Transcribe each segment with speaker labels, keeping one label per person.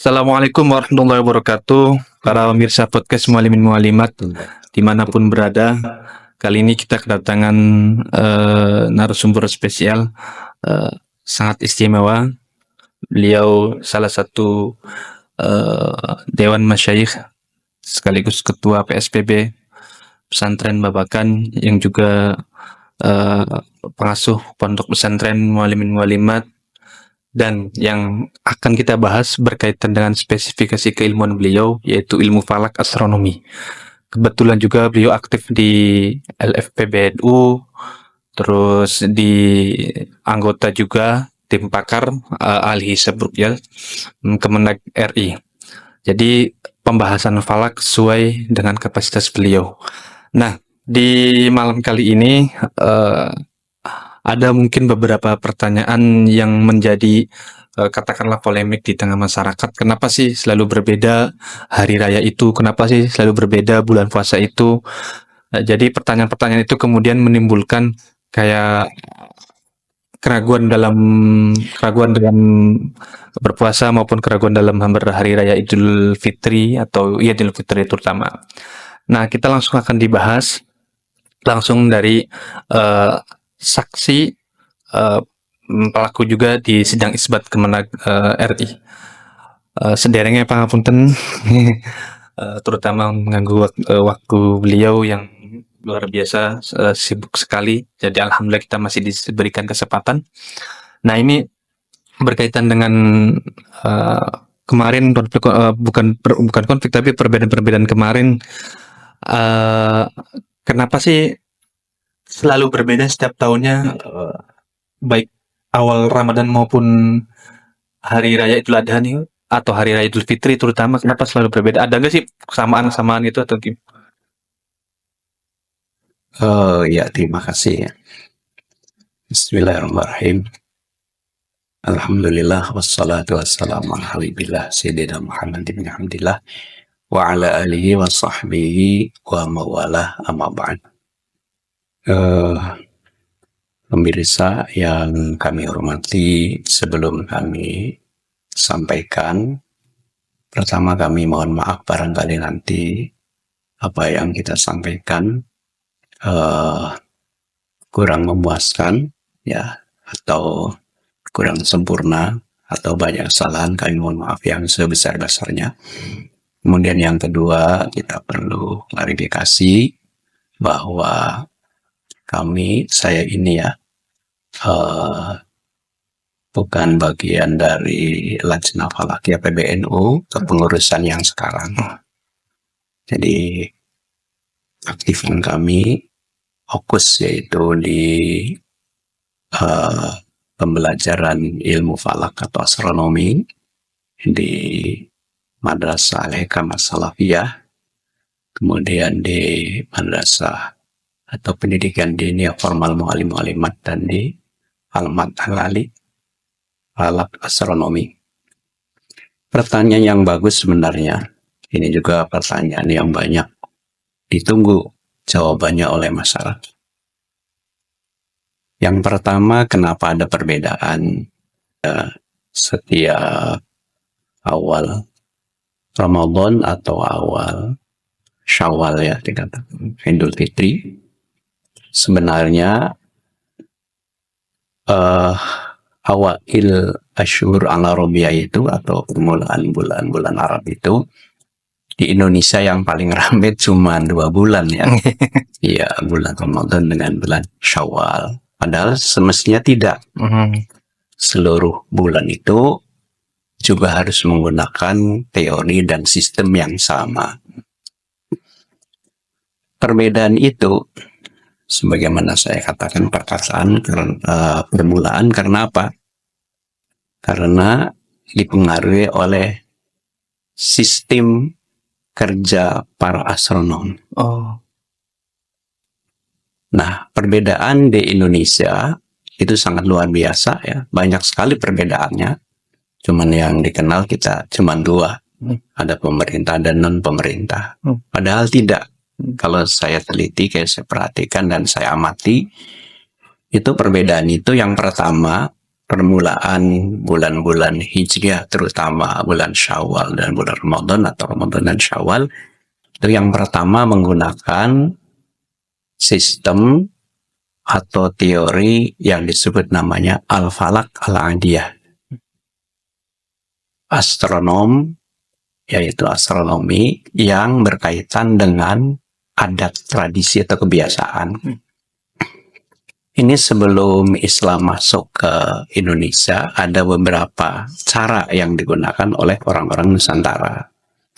Speaker 1: Assalamualaikum warahmatullahi wabarakatuh. Para pemirsa podcast Mualimin Mualimat dimanapun berada, kali ini kita kedatangan narasumber spesial sangat istimewa. Beliau salah satu Dewan Masyayikh sekaligus Ketua PSPB Pesantren Babakan yang juga pengasuh Pondok Pesantren Mualimin Mualimat. Dan yang akan kita bahas berkaitan dengan spesifikasi keilmuan beliau, yaitu ilmu falak astronomi. Kebetulan juga beliau aktif di LFPBNU, terus di anggota juga tim pakar ahli hisab ruqyah Kemenag RI. Jadi pembahasan falak sesuai dengan kapasitas beliau. Nah, di malam kali ini ada mungkin beberapa pertanyaan yang menjadi katakanlah polemik di tengah masyarakat. Kenapa sih selalu berbeda hari raya itu? Kenapa sih selalu berbeda bulan puasa itu? Jadi pertanyaan-pertanyaan itu kemudian menimbulkan kayak keraguan dalam berpuasa maupun keraguan dalam hari raya Idul Fitri atau Idul Fitri terutama. Nah, kita langsung akan dibahas langsung dari saksi pelaku juga di sidang isbat Kemenag RI. Sederengnya pangapunten terutama mengganggu waktu beliau yang luar biasa sibuk sekali. Jadi alhamdulillah kita masih diberikan kesempatan. Nah, ini berkaitan dengan kemarin konflik, bukan konflik tapi perbedaan-perbedaan kemarin. Kenapa sih selalu berbeda setiap tahunnya, baik awal Ramadan maupun hari raya Idul Adha nih, atau hari raya Idul Fitri terutama, kenapa selalu berbeda? Ada nggak sih kesamaan-kesamaan itu atau gimana?
Speaker 2: Ya, terima kasih. Bismillahirrahmanirrahim. Alhamdulillah wassalatu wassalamu ala habibillah sayyidina Muhammad bin Abdillah wa ala alihi wa sahbihi wa mawalah amma ba'd. Pemirsa yang kami hormati, sebelum kami sampaikan, pertama kami mohon maaf barangkali nanti apa yang kita sampaikan kurang memuaskan, ya, atau kurang sempurna, atau banyak kesalahan, kami mohon maaf yang sebesar-besarnya. Kemudian yang kedua, kita perlu klarifikasi bahwa saya ini ya, bukan bagian dari Lajnah Falakiyah PBNU kepengurusan yang sekarang. Jadi aktifan kami fokus yaitu di pembelajaran ilmu falak atau astronomi di Madrasah Al-Hikam As-Salafiyah, kemudian di Madrasah atau pendidikan diniyah formal Mu'alim Mu'alimat, dan di Al-Mad Al-Ali falak astronomi. Pertanyaan yang bagus sebenarnya. Ini juga pertanyaan yang banyak ditunggu jawabannya oleh masyarakat. Yang pertama, kenapa ada perbedaan setiap awal Ramadan atau awal Syawal, ya, dikatakan Idul Fitri. Sebenarnya awail asyhur al-arabiyah itu, atau permulaan bulan-bulan Arab itu, di Indonesia yang paling ramai cuma 2 bulan, ya. Iya, bulan Ramadan dengan bulan Syawal. Padahal semestinya tidak. Seluruh bulan itu juga harus menggunakan teori dan sistem yang sama. Perbedaan itu, sebagaimana saya katakan permulaan, karena apa? Karena dipengaruhi oleh sistem kerja para astronom. Nah, perbedaan di Indonesia itu sangat luar biasa, ya. Banyak sekali perbedaannya. Cuman yang dikenal kita cuman 2. Ada pemerintah dan non-pemerintah. Padahal tidak. Kalau saya teliti, kayak saya perhatikan dan saya amati, itu perbedaan itu yang pertama permulaan bulan-bulan Hijriah, terutama bulan Syawal dan bulan Ramadan atau Ramadan dan Syawal, itu yang pertama menggunakan sistem atau teori yang disebut namanya Al-Falak Al-Adiyah. Yaitu astronomi yang berkaitan dengan adat, tradisi, atau kebiasaan. Ini sebelum Islam masuk ke Indonesia, ada beberapa cara yang digunakan oleh orang-orang Nusantara.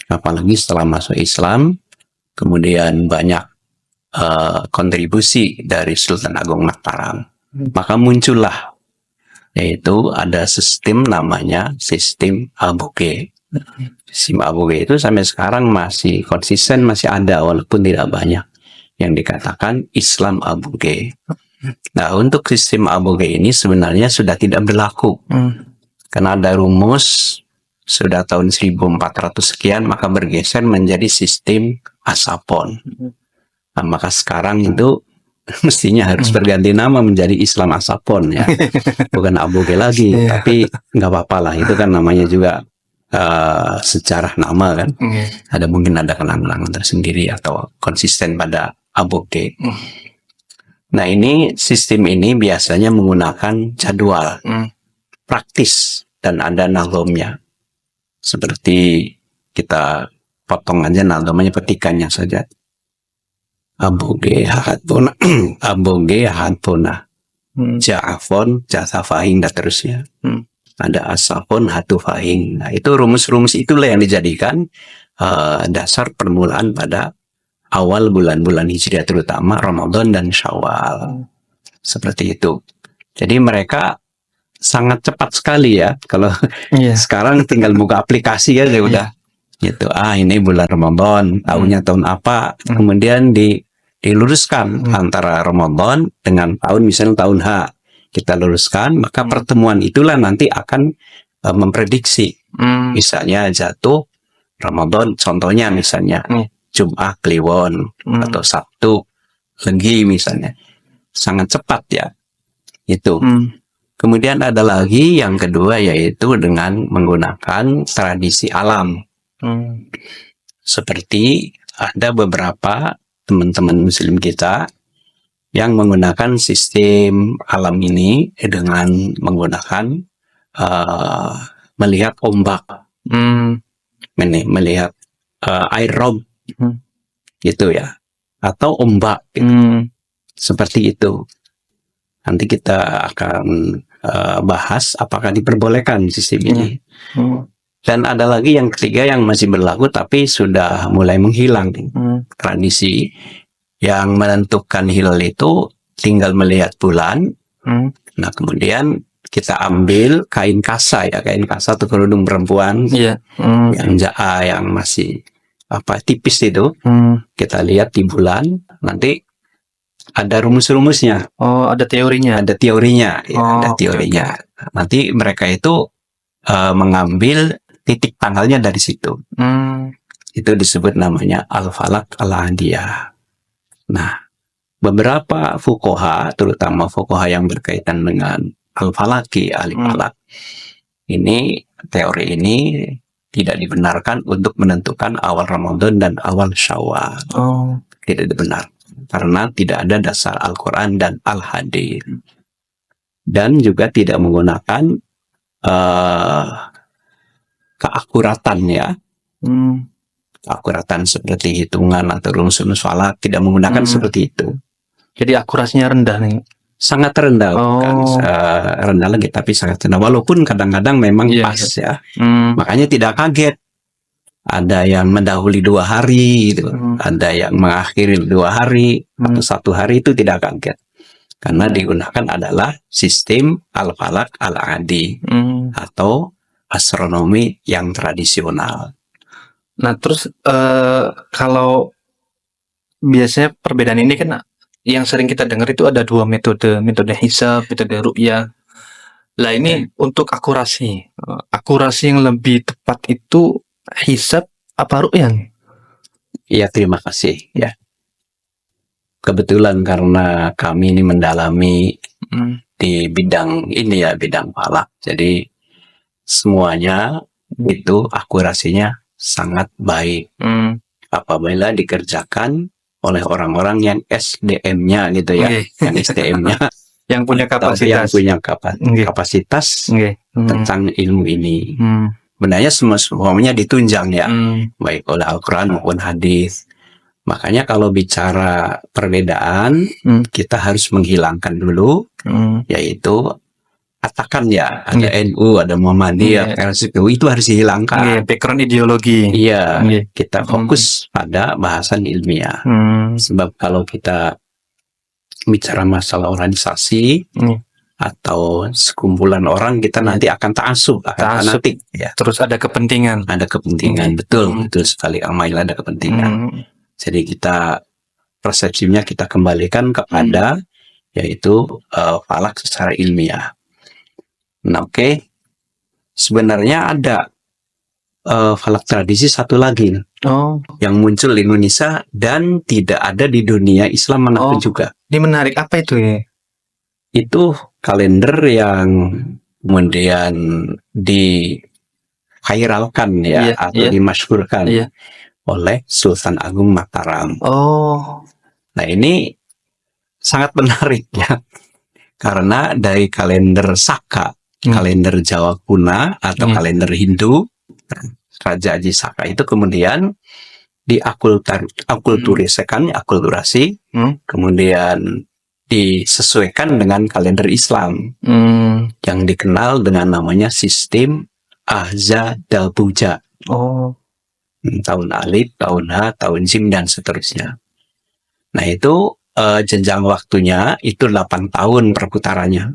Speaker 2: Apalagi setelah masuk Islam, kemudian banyak kontribusi dari Sultan Agung Mataram. Maka muncullah, yaitu ada sistem namanya sistem Aboge. Sistem Aboge itu sampai sekarang masih konsisten, masih ada walaupun tidak banyak yang dikatakan Islam Aboge. Nah, untuk sistem Aboge ini sebenarnya sudah tidak berlaku. Karena ada rumus sudah tahun 1400 sekian, maka bergeser menjadi sistem Asapon. Nah, maka sekarang itu mestinya harus berganti nama menjadi Islam Asapon ya, bukan Aboge lagi. Tapi nggak apa-apa lah, itu kan namanya juga sejarah nama kan. Mungkin ada kenangan tersendiri atau konsisten pada Aboge. Nah, ini sistem ini biasanya menggunakan jadwal praktis dan ada nalomnya. Seperti kita potong aja nalomnya, petikannya saja. Aboge Hadpona, Aboge Hadpona, Ja'afon, Jasafahing, dan terusnya. Ada Asafon, Hatufahing. Nah, itu rumus-rumus itulah yang dijadikan dasar permulaan pada awal bulan-bulan Hijriah, terutama Ramadan dan Syawal. Seperti itu. Jadi mereka sangat cepat sekali ya. Kalau sekarang tinggal buka aplikasi ya udah. Gitu. Ini bulan Ramadan, tahunnya tahun apa. Kemudian diluruskan antara Ramadan dengan tahun, misalnya tahun H. Kita luruskan, maka pertemuan itulah nanti akan memprediksi. Misalnya jatuh Ramadan, contohnya misalnya Jum'ah Kliwon atau Sabtu Legi misalnya. Sangat cepat ya. Itu. Kemudian ada lagi yang kedua, yaitu dengan menggunakan tradisi alam. Seperti ada beberapa teman-teman muslim kita yang menggunakan sistem alam ini dengan menggunakan melihat ombak, melihat air rob, gitu ya, atau ombak, gitu. Seperti itu. Nanti kita akan bahas apakah diperbolehkan sistem ini. Dan ada lagi yang ketiga yang masih berlaku tapi sudah mulai menghilang. Tradisi yang menentukan hilal itu tinggal melihat bulan. Nah, kemudian kita ambil kain kasa ya, kain kasa atau kerudung perempuan yang yang masih tipis itu. Kita lihat di bulan, nanti ada rumus-rumusnya.
Speaker 1: Ada teorinya.
Speaker 2: Ada teorinya, ya, ada teorinya. Nanti mereka itu mengambil titik tanggalnya dari situ. Itu disebut namanya Al-Falak Al-Adiyah. Nah, beberapa fuqaha, terutama fuqaha yang berkaitan dengan Al-Falaki, Al-Falak, ini teori ini tidak dibenarkan untuk menentukan awal Ramadan dan awal Syawal. Tidak dibenarkan karena tidak ada dasar Al-Quran dan Al-Hadis, dan juga tidak menggunakan keakuratan ya. Keakuratan seperti hitungan atau rumus-rumus falak, tidak menggunakan seperti itu.
Speaker 1: Jadi akurasinya rendah nih.
Speaker 2: Sangat rendah, bukan rendah lagi, tapi sangat rendah. Walaupun kadang-kadang memang pas ya. Makanya tidak kaget. Ada yang mendahului 2 hari, gitu. Ada yang mengakhiri 2 hari atau 1 hari, itu tidak kaget. Karena digunakan adalah sistem Al-Falak Al-Adi atau astronomi yang tradisional.
Speaker 1: Nah, terus kalau biasanya perbedaan ini kan yang sering kita dengar itu ada 2 metode, metode hisab, metode ru'yah. Lah ini untuk akurasi yang lebih tepat itu hisab apa ru'yah?
Speaker 2: Ya, terima kasih ya. Kebetulan karena kami ini mendalami di bidang ini ya, bidang falak. Jadi semuanya itu akurasinya sangat baik
Speaker 1: Hmm.
Speaker 2: apabila dikerjakan oleh orang-orang yang SDM-nya gitu ya,
Speaker 1: Nggih.
Speaker 2: yang SDM-nya
Speaker 1: Yang punya
Speaker 2: tapi yang
Speaker 1: kapasitas.
Speaker 2: punya
Speaker 1: Nggih.
Speaker 2: kapasitas
Speaker 1: Nggih.
Speaker 2: tentang ilmu ini.
Speaker 1: Hmm.
Speaker 2: Sebenarnya semuanya ditunjang ya,
Speaker 1: Hmm.
Speaker 2: baik oleh Al-Quran maupun hadis. Makanya kalau bicara perbedaan, kita harus menghilangkan dulu, yaitu katakan ya, ada NU, ada Muhammadiyah, itu harus dihilangkan.
Speaker 1: Background ideologi.
Speaker 2: Iya, kita fokus pada bahasan ilmiah. Sebab kalau kita bicara masalah organisasi atau sekumpulan orang, kita nanti akan ta'assub, akan fanatik. Ya.
Speaker 1: Terus ada kepentingan.
Speaker 2: Ada kepentingan, betul sekali. Amail ada kepentingan. Jadi kita persepsinya kita kembalikan kepada yaitu falak secara ilmiah. Nah, oke. Sebenarnya ada falak tradisi satu lagi yang muncul di Indonesia dan tidak ada di dunia Islam manapun juga.
Speaker 1: Ini menarik, apa itu ya?
Speaker 2: Itu kalender yang kemudian diviralkan ya, atau dimasyhurkan oleh Sultan Agung Mataram. Nah, ini sangat menarik ya, karena dari kalender Saka, kalender Jawa Kuna atau kalender Hindu, Raja Aji Saka itu kemudian akulturasi, kemudian disesuaikan dengan kalender Islam yang dikenal dengan namanya sistem Ahza-Dabuja. Tahun Alif, tahun H, tahun Jim, dan seterusnya. Nah, itu jenjang waktunya itu 8 tahun perputarannya.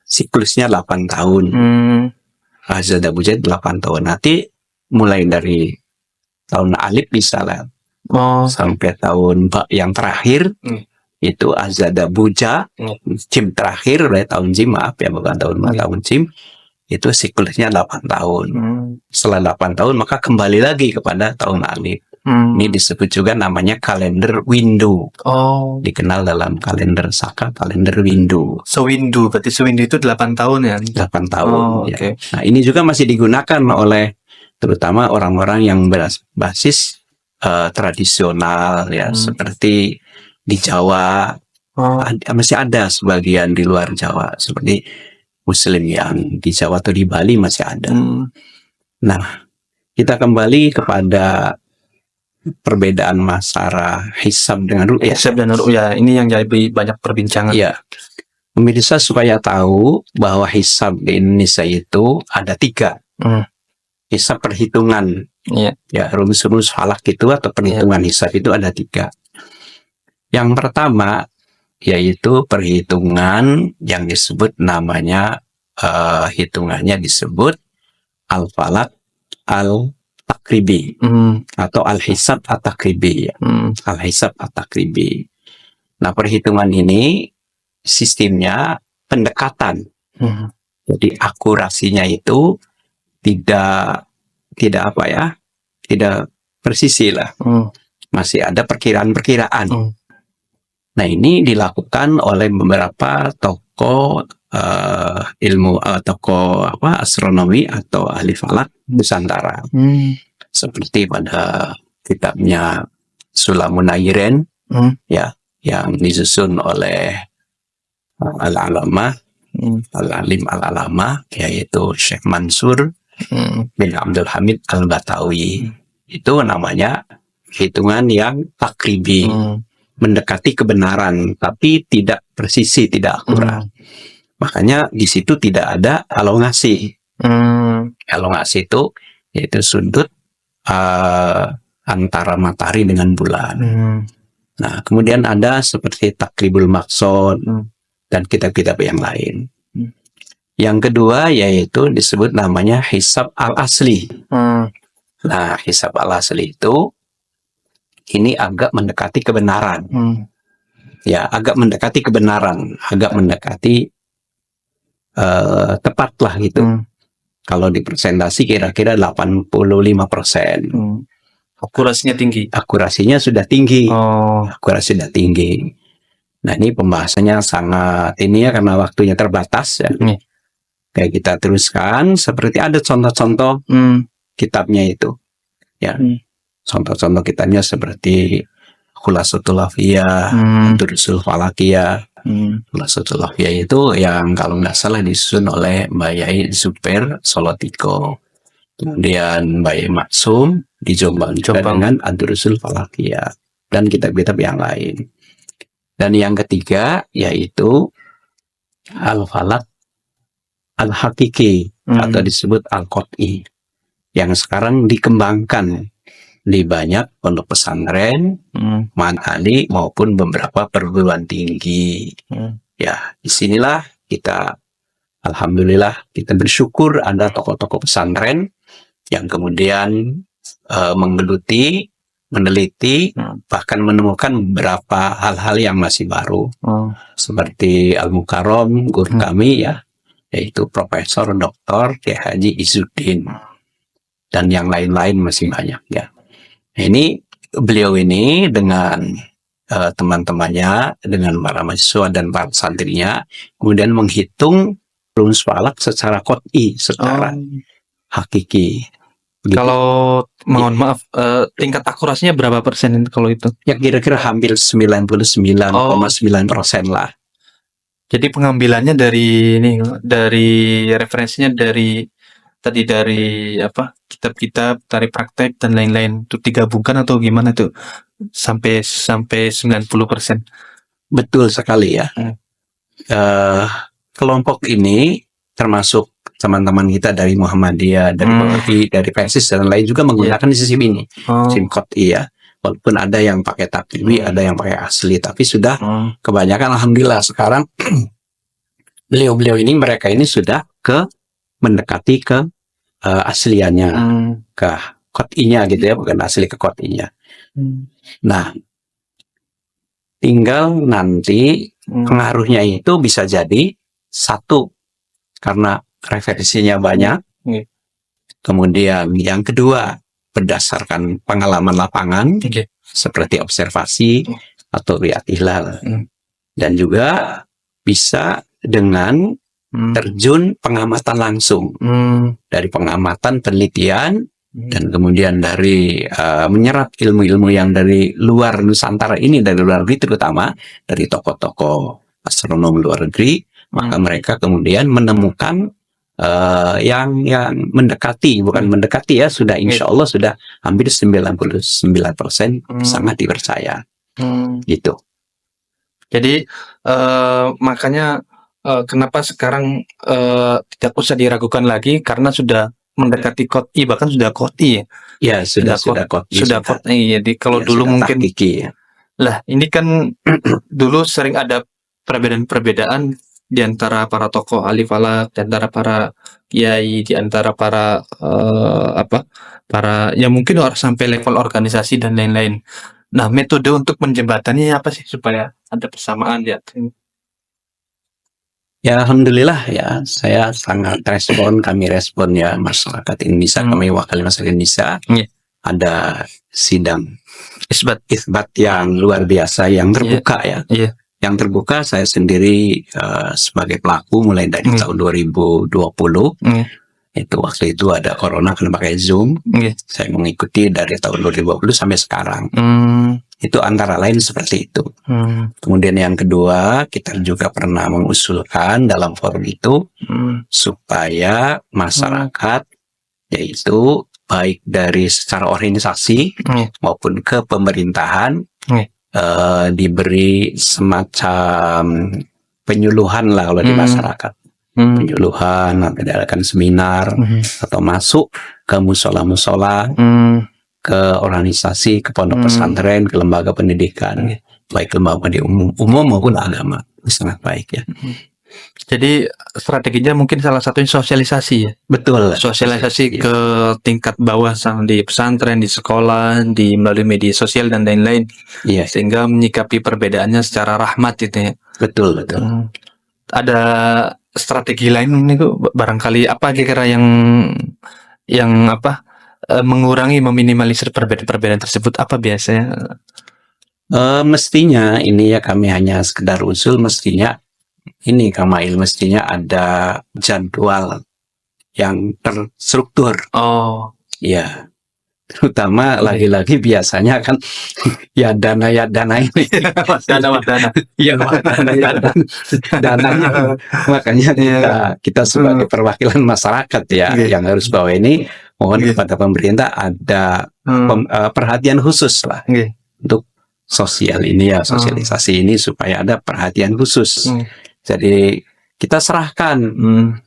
Speaker 2: Siklusnya 8 tahun. Ahza-Dabuja 8 tahun. Nanti mulai dari tahun Alif misalnya sampai tahun Ba yang terakhir itu Ahza-Dabuja, Jim terakhir oleh tahun Jim, bukan tahun Ba, tahun Jim, itu siklusnya 8 tahun. Setelah 8 tahun maka kembali lagi kepada tahun Alif. Ini disebut juga namanya kalender Windu. Dikenal dalam kalender Saka, kalender Windu.
Speaker 1: Sewindu, berarti Sewindu itu 8 tahun ya?
Speaker 2: 8 tahun. Ya. Nah, ini juga masih digunakan oleh terutama orang-orang yang berbasis tradisional ya, seperti di Jawa. Masih ada sebagian di luar Jawa, seperti Muslim yang di Jawa atau di Bali masih ada. Nah, kita kembali kepada perbedaan masalah hisab dengan ru'yah.
Speaker 1: Hisab dan ru'yah ini yang jadi banyak perbincangan.
Speaker 2: Iya. Pemirsa supaya tahu bahwa hisab di Indonesia itu ada 3. Hisab perhitungan. Ya, rumus-rumus falak itu atau perhitungan hisab itu ada 3. Yang pertama yaitu perhitungan yang disebut namanya hitungannya disebut al-falak al-takribi atau al-hisab at-takribi. Al-hisab at-takribi. Nah, perhitungan ini sistemnya pendekatan. Jadi akurasinya itu tidak presisi lah. Masih ada perkiraan-perkiraan. Nah, ini dilakukan oleh beberapa tokoh astronomi atau ahli falak Nusantara. Seperti pada kitabnya Sulamun Nairen ya, yang disusun oleh al-alamah al-alim al-alamah, yaitu Syekh Mansur bin Abdul Hamid al-Batawi. Itu namanya hitungan yang takribi, mendekati kebenaran tapi tidak presisi, tidak akurat. Makanya di situ tidak ada elongasi. Elongasi itu yaitu sudut antara matahari dengan bulan. Nah, kemudian ada seperti takribul maksud dan kitab-kitab yang lain. Yang kedua yaitu disebut namanya hisab al-asli. Nah, hisab al-asli itu ini agak mendekati kebenaran. Ya, agak mendekati kebenaran, agak mendekati tepat lah gitu. Kalau di presentasi kira-kira 85%.
Speaker 1: Akurasinya tinggi.
Speaker 2: Akurasinya sudah tinggi. Akurasi sudah tinggi. Nah, ini pembahasannya sangat ini ya, karena waktunya terbatas ya.
Speaker 1: Iya.
Speaker 2: Kayak kita teruskan, seperti ada contoh-contoh kitabnya itu. Ya, contoh-contoh kitabnya seperti Khulasatul Afiyah, Durusul Falakiyah. Khulasatul Afiyah itu yang kalau nggak salah disusun oleh Mbak Yai Zubair Solotiko. Kemudian Mbak Yai Maksum di Jombang juga dengan Ad-Durusul Falakiyah dan kitab-kitab yang lain. Dan yang ketiga yaitu Al-Falak Al-Hakiki atau disebut Al-Qot'i yang sekarang dikembangkan di banyak pondok pesantren, manhali maupun beberapa perguruan tinggi. Ya, disinilah kita, alhamdulillah, kita bersyukur ada tokoh-tokoh pesantren yang kemudian menggeluti, meneliti, bahkan menemukan beberapa hal-hal yang masih baru. Seperti Al-Mukarram, guru kami ya, yaitu Profesor Dr. Kiai Haji Izzuddin. Dan yang lain-lain masih banyak ya. Ini beliau ini dengan teman-temannya, dengan para mahasiswa dan para santrinya, kemudian menghitung rumus falak secara qot'i, secara hakiki. Gitu.
Speaker 1: Kalau mohon maaf, tingkat akurasinya berapa persen kalau itu?
Speaker 2: Ya kira-kira hampir 99,9% lah.
Speaker 1: Jadi pengambilannya dari ini, dari referensinya dari tadi dari apa, kitab-kitab, dari praktek dan lain-lain itu digabungkan atau gimana tuh sampai 90%?
Speaker 2: Betul sekali ya. Kelompok ini termasuk teman-teman kita dari Muhammadiyah, dari PKI, dari PSIS dan lain juga menggunakan sistem ini, SIM qot'i ya. Walaupun ada yang pakai takliwi, ada yang pakai asli, tapi sudah kebanyakan alhamdulillah sekarang beliau-beliau ini, mereka ini sudah mendekati ke asliannya, ke qot'inya gitu ya, bukan asli ke qot'inya. Nah, tinggal nanti pengaruhnya itu bisa jadi satu karena referensinya banyak. Kemudian yang kedua berdasarkan pengalaman lapangan seperti observasi atau lihat hilal. Dan juga bisa dengan terjun pengamatan langsung dari pengamatan penelitian dan kemudian dari menyerap ilmu-ilmu yang dari luar Nusantara ini, dari luar negeri terutama dari tokoh-tokoh astronom luar negeri, maka mereka kemudian menemukan yang mendekati, bukan mendekati ya, sudah insya Allah sudah hampir 99% sangat dipercaya. Gitu.
Speaker 1: Jadi makanya kenapa sekarang tidak usah diragukan lagi karena sudah mendekati qot'i, bahkan sudah qot'i.
Speaker 2: Ya, sudah qot'i.
Speaker 1: Sudah qot'i. Jadi kalau dulu mungkin
Speaker 2: ya.
Speaker 1: Lah, ini kan dulu sering ada perbedaan-perbedaan di antara para tokoh ahli falak, di antara para kiai, di antara para para ya mungkin sampai level organisasi dan lain-lain. Nah, metode untuk menjembataninya apa sih supaya ada persamaan ya?
Speaker 2: Ya alhamdulillah ya, saya sangat kami respon ya masyarakat Indonesia, kami wakil masyarakat Indonesia. Ada sidang isbat yang luar biasa, yang terbuka ya. Yang terbuka, saya sendiri sebagai pelaku mulai dari tahun 2020. Itu waktu itu ada corona, kena pakai Zoom. Saya mengikuti dari tahun 2020 sampai sekarang. Itu antara lain seperti itu. Kemudian yang kedua, kita juga pernah mengusulkan dalam forum itu supaya masyarakat, yaitu baik dari secara organisasi maupun ke pemerintahan, diberi semacam penyuluhan lah kalau di masyarakat. Penyuluhan, mengadakan seminar, atau masuk ke musola-musola, ke organisasi, ke pondok pesantren, ke lembaga pendidikan, baik lembaga di umum maupun agama. Itu sangat baik ya.
Speaker 1: Jadi strateginya mungkin salah satunya sosialisasi ya.
Speaker 2: Betul.
Speaker 1: Sosialisasi ke tingkat bawah, di pesantren, di sekolah, di melalui media sosial dan lain-lain. Sehingga menyikapi perbedaannya secara rahmat itu ya.
Speaker 2: Betul.
Speaker 1: Ada strategi lain nih barangkali apa kira-kira yang mengurangi, meminimalisir perbedaan-perbedaan tersebut apa biasanya?
Speaker 2: Mestinya ini ya kami hanya sekedar usul, mestinya ini Kamail, mestinya ada jadwal yang terstruktur.
Speaker 1: Oh,
Speaker 2: Ya, terutama
Speaker 1: Oke.
Speaker 2: lagi-lagi biasanya kan ya dana ini.
Speaker 1: dana.
Speaker 2: Ya, dananya. Makanya kita sebagai perwakilan masyarakat ya
Speaker 1: Oke.
Speaker 2: yang harus bawa ini, mohon
Speaker 1: Oke.
Speaker 2: kepada pemerintah ada perhatian khusus lah
Speaker 1: Oke.
Speaker 2: untuk sosial ini ya, sosialisasi ini supaya ada perhatian khusus.
Speaker 1: Hmm.
Speaker 2: Jadi kita serahkan,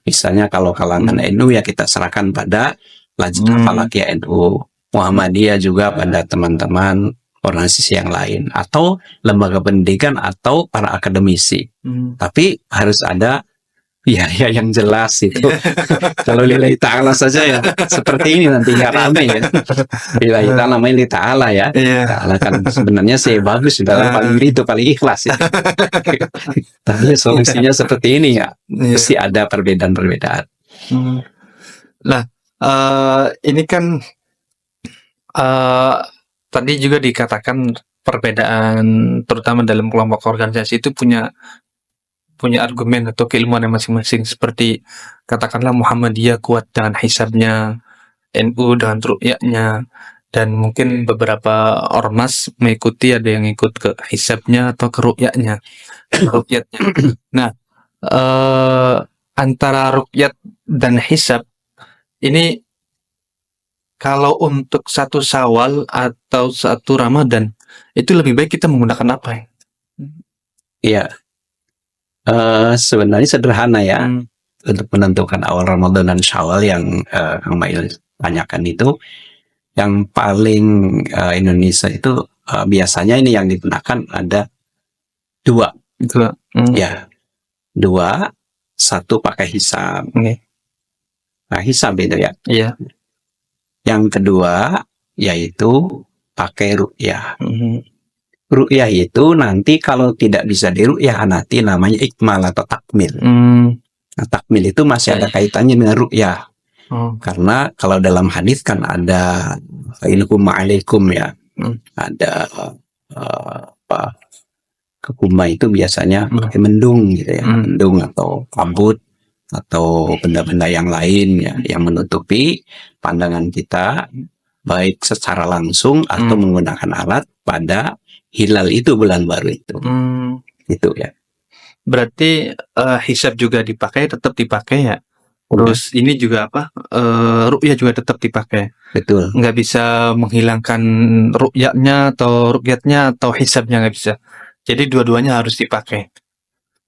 Speaker 2: misalnya kalau kalangan NU ya kita serahkan pada Lajnah Falakiyah NU, Muhammadiyah juga pada teman-teman organisasi yang lain, atau lembaga pendidikan atau para akademisi. Tapi harus ada ya yang jelas itu. Kalau lillahi ta'ala saja ya seperti ini nantinya rame ya. Lillahi ta'ala namanya lillahi ta'ala ya. Ta'ala kan sebenarnya sih bagus, dalam paling itu paling ikhlas ya. Tapi solusinya seperti ini ya. Mesti ada perbedaan-perbedaan.
Speaker 1: Nah, ini kan tadi juga dikatakan perbedaan terutama dalam kelompok organisasi itu punya argumen atau keilmuan yang masing-masing, seperti katakanlah Muhammadiyah kuat dengan hisabnya, NU dengan ru'yahnya, dan mungkin beberapa ormas mengikuti, ada yang ikut ke hisabnya atau ke ru'yahnya. Nah, antara ru'yat dan hisab ini, kalau untuk satu Syawal atau satu Ramadan itu lebih baik kita menggunakan apa ya?
Speaker 2: Iya. Sebenarnya sederhana ya. Untuk menentukan awal Ramadan dan Syawal yang Kang Mail tanyakan itu, yang paling Indonesia itu biasanya ini yang digunakan ada dua. Ya, dua, satu pakai hisab. Nah, hisab itu ya.
Speaker 1: Iya.
Speaker 2: Yang kedua yaitu pakai ru'yah. Ru'yah itu nanti kalau tidak bisa diru'yah nanti namanya ikmal atau takmil. Nah, takmil itu masih ada kaitannya dengan ru'yah. Karena kalau dalam hadis kan ada ilkum ma'alaikum ya. Ada kekuma itu biasanya pakai mendung gitu ya. Mendung atau kabut atau benda-benda yang lain ya, yang menutupi pandangan kita baik secara langsung atau menggunakan alat pada hilal itu, bulan baru itu. Gitu ya.
Speaker 1: Berarti hisab juga dipakai, tetap dipakai ya. Terus ini juga ru'yah juga tetap dipakai.
Speaker 2: Betul.
Speaker 1: Nggak bisa menghilangkan ru'yahnya atau ru'yatnya atau hisabnya, nggak bisa. Jadi dua-duanya harus dipakai.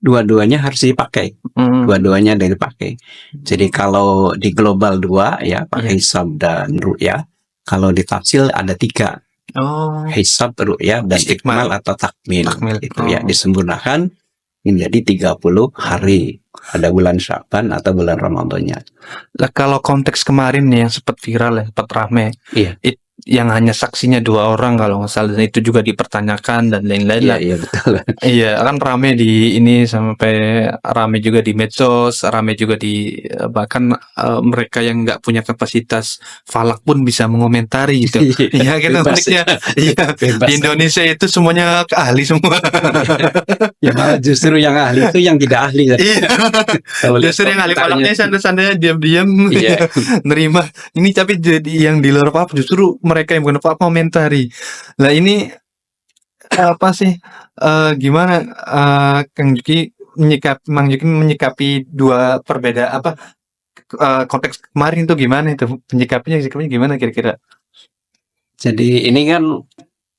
Speaker 2: Dua-duanya harus dipakai. Dua-duanya dipakai. Jadi kalau di global 2 ya, pakai hisab dan ru'yah. Kalau di tafsir ada 3. Hisab, ru'yah, dan ikmal atau takmil. Itu ya, disempurnakan menjadi 30 hari. Ada bulan Sya'ban atau bulan Ramadannya.
Speaker 1: Lah kalau konteks kemarin nih yang sempat viral ya, sempat rame.
Speaker 2: Iya.
Speaker 1: Yang hanya saksinya 2 orang kalau nggak salah, itu juga dipertanyakan dan lain-lain lah.
Speaker 2: Iya, betul.
Speaker 1: Iya, kan rame di ini, sampai rame juga di medsos, rame juga di bahkan mereka yang nggak punya kapasitas falak pun bisa mengomentari gitu. Iya, kita uniknya. Iya, di Indonesia itu semuanya ahli semua.
Speaker 2: Ya malah justru yang ahli itu yang tidak ahli.
Speaker 1: Iya. Justru yang ahli falaknya santai-santai diam-diam nerima. Ini tapi jadi yang di luar apa justru mereka yang bukan apa komentari. Lah ini apa sih, gimana Kang Juki menyikapi dua konteks kemarin itu, gimana itu menyikapinya gimana kira-kira?
Speaker 2: Jadi ini kan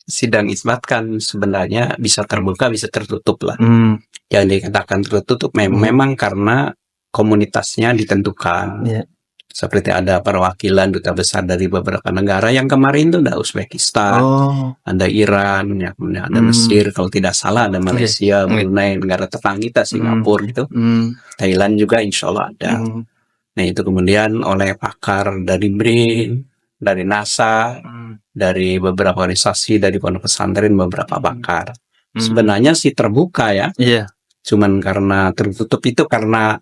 Speaker 2: sidang isbat kan sebenarnya bisa terbuka bisa tertutup lah. Yang dikatakan tertutup memang karena komunitasnya ditentukan. Seperti ada perwakilan duta besar dari beberapa negara yang kemarin itu ada Uzbekistan, ada Iran, ya, kemudian ada Mesir, kalau tidak salah ada Malaysia, Brunei, negara tetangga kita, Singapura gitu, Thailand juga insya Allah ada. Nah itu kemudian oleh pakar dari BRIN, dari NASA, dari beberapa organisasi, dari pondok pesantren, beberapa pakar. Sebenarnya sih terbuka ya, cuman karena tertutup itu karena